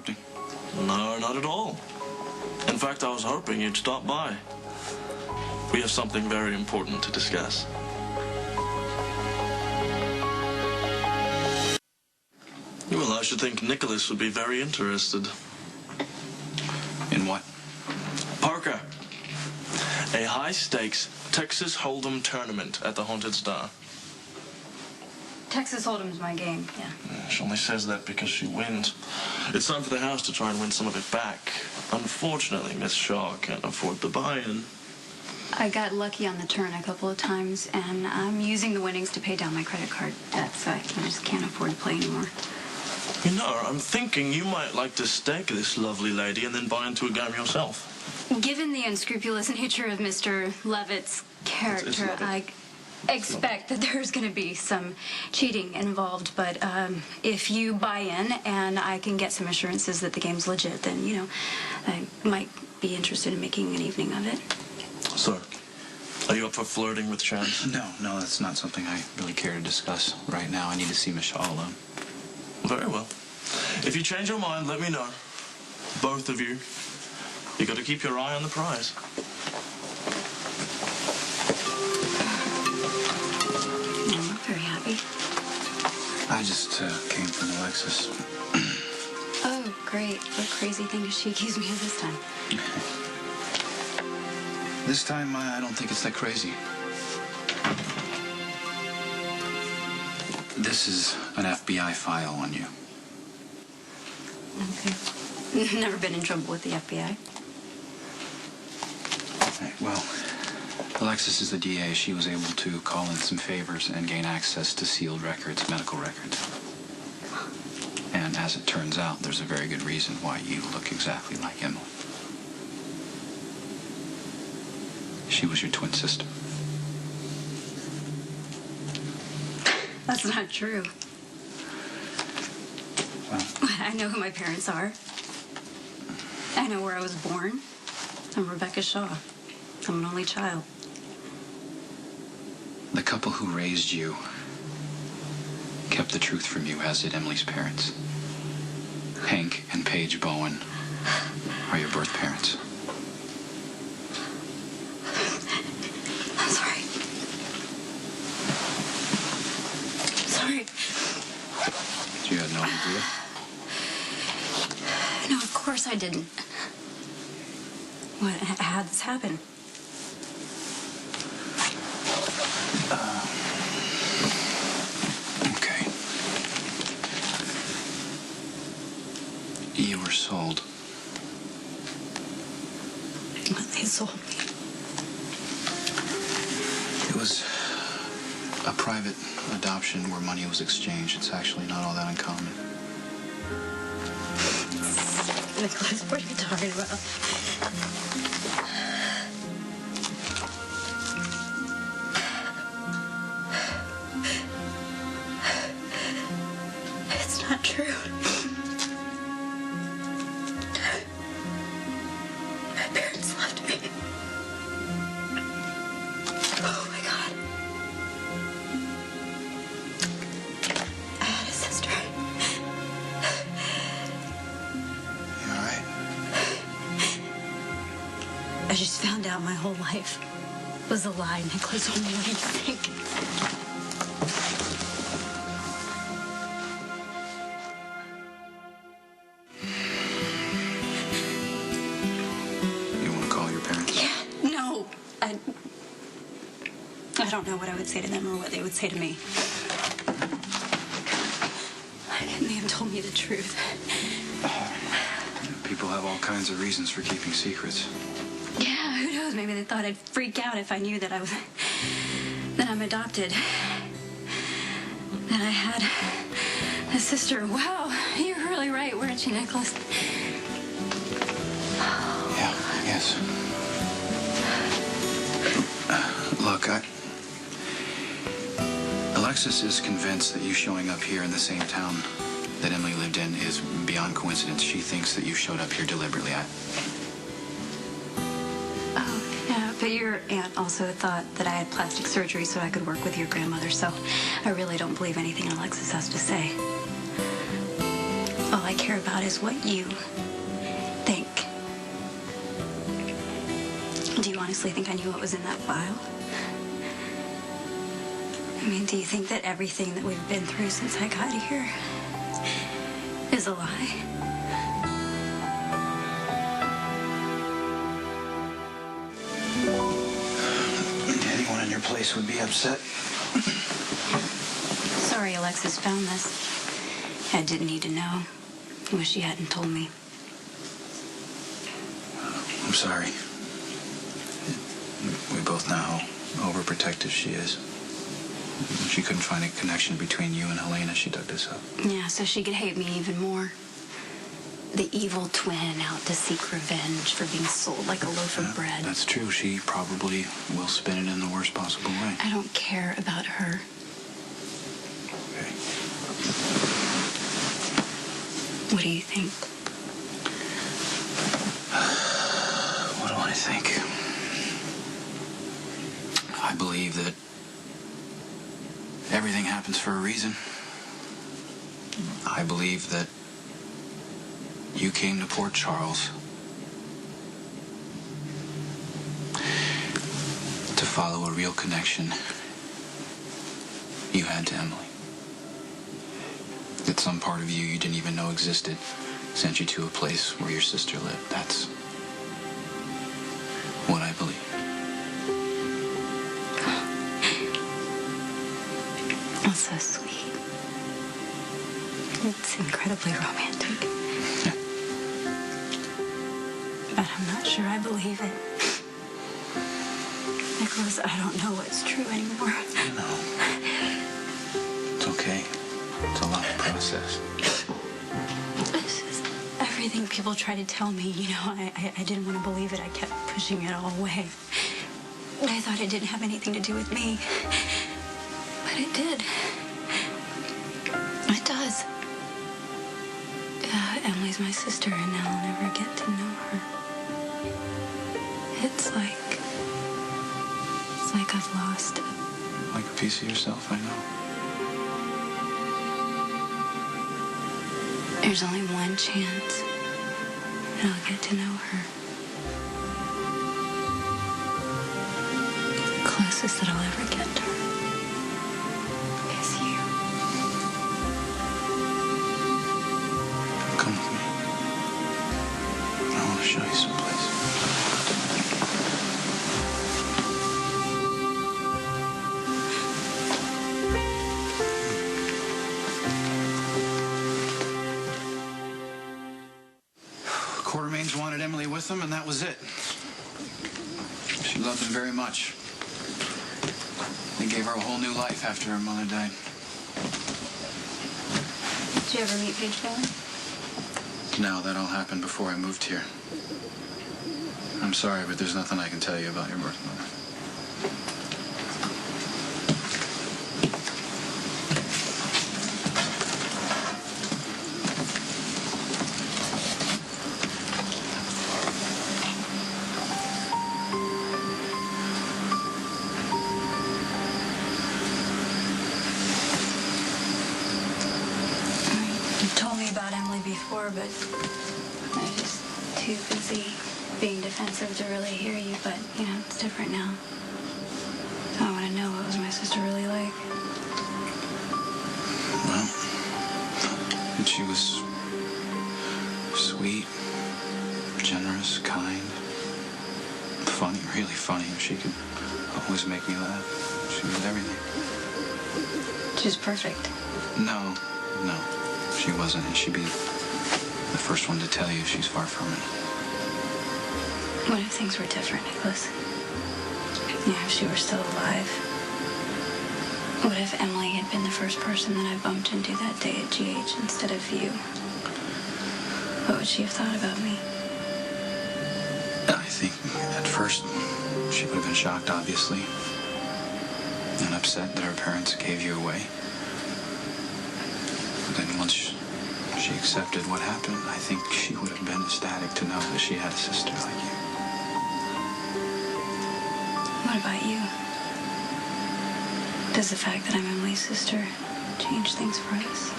interrupting? No, not at all. In fact, I was hoping you'd stop by. We have something very important to discuss. Well, I should think Nikolas would be very interested. In what? Poker. A high-stakes Texas Hold'em tournament at the Haunted Star. Texas Hold'em's my game, yeah. She only says that because she wins. It's time for the house to try and win some of it back. Unfortunately, Miss Shaw can't afford the buy-in. I got lucky on the turn a couple of times, and I'm using the winnings to pay down my credit card debt, so I just can't afford to play anymore. You know, I'm thinking you might like to stake this lovely lady and then buy into a game yourself. Given the unscrupulous nature of Mr. Lovett's character, I expect that there's going to be some cheating involved, but if you buy in and I can get some assurances that the game's legit, then, you know, I might be interested in making an evening of it. So, are you up for flirting with Chance? No, that's not something I really care to discuss right now. I need to see Miss Shaw alone. Very well. If you change your mind, let me know. Both of you. You got to keep your eye on the prize. I'm not very happy. I just came from Alexis. Oh, great. What crazy thing does she accuse me of this time? This time, I don't think it's that crazy. This is an FBI file on you. Okay. Never been in trouble with the FBI. Right, well, Alexis is the DA. She was able to call in some favors and gain access to sealed records, medical records. And as it turns out, there's a very good reason why you look exactly like Emily. She was your twin sister. That's not true. Well, I know who my parents are. I know where I was born. I'm Rebecca Shaw. I'm an only child. the couple who raised you kept the truth from you, as did Emily's parents. Hank and Paige Bowen are your birth parents. I'm sorry. Sorry. You had no idea? No, of course I didn't. What, how'd this happen? Okay. You were sold. They sold me. It was a private adoption where money was exchanged. It's actually not all that uncommon. Nikolas, what are you talking about? It's not true. My parents left me. Oh my God. I had a sister. You all right? I just found out my whole life was a lie, Nikolas. What do you think? You want to call your parents? Yeah, no. I don't know what I would say to them or what they would say to me. And they have told me the truth. People have all kinds of reasons for keeping secrets. Yeah, who knows? Maybe they thought I'd freak out if I knew that that I'm adopted. That I had a sister. Wow, you're really right, weren't you, Nikolas? Yeah, yes. Look, Alexis is convinced that you showing up here in the same town that Emily lived in is beyond coincidence. She thinks that you showed up here deliberately. Oh, yeah, but your aunt also thought that I had plastic surgery so I could work with your grandmother, so I really don't believe anything Alexis has to say. All I care about about is what you think. Do you honestly think I knew what was in that file? I mean, do you think that everything that we've been through since I got here is a lie? Anyone in your place would be upset. Sorry Alexis found this. I didn't need to know. I wish you hadn't told me. I'm sorry. We both know how overprotective she is. When she couldn't find a connection between you and Helena, she dug this up. Yeah, so she could hate me even more. The evil twin out to seek revenge for being sold like a loaf of bread. That's true. She probably will spin it in the worst possible way. I don't care about her. Okay. What do you think? What do I think? I believe that everything happens for a reason. I believe that you came to Port Charles to follow a real connection you had to Emily. That some part of you didn't even know existed sent you to a place where your sister lived. That's what I believe. That's so sweet. It's incredibly romantic. But I'm not sure I believe it. Nikolas, I don't know what's true anymore. No. It's okay. It's a lot to process. This is everything people try to tell me. You know, I didn't want to believe it. I kept pushing it all away. I thought it didn't have anything to do with me. But it did. It does. Emily's my sister, and now I'll never get to know her. It's like I've lost it. Like a piece of yourself, I know. There's only one chance that I'll get to know her. The closest that I'll ever get to her is you. Come with me. I want to show you someplace. Quartermains wanted Emily with them, and that was it. She loved him very much. They gave her a whole new life after her mother died. Did you ever meet Paige Bailey? No, that all happened before I moved here. I'm sorry, but there's nothing I can tell you about your birth mother. You told me about Emily before, but I was just too busy being defensive to really hear you. But, you know, it's different now. I want to know, what was my sister really like? Well, she was sweet, generous, kind, funny, really funny. She could always make me laugh. She was everything. She was perfect. No, she wasn't, and she'd be the first one to tell you she's far from it. What if things were different, Nikolas? Yeah, if she were still alive. What if Emily had been the first person that I bumped into that day at GH instead of you? What would she have thought about me? I think at first she would have been shocked, obviously, and upset that her parents gave you away. But then once she accepted what happened, I think she would have been ecstatic to know that she had a sister like you. What about you? Does the fact that I'm Emily's sister change things for us?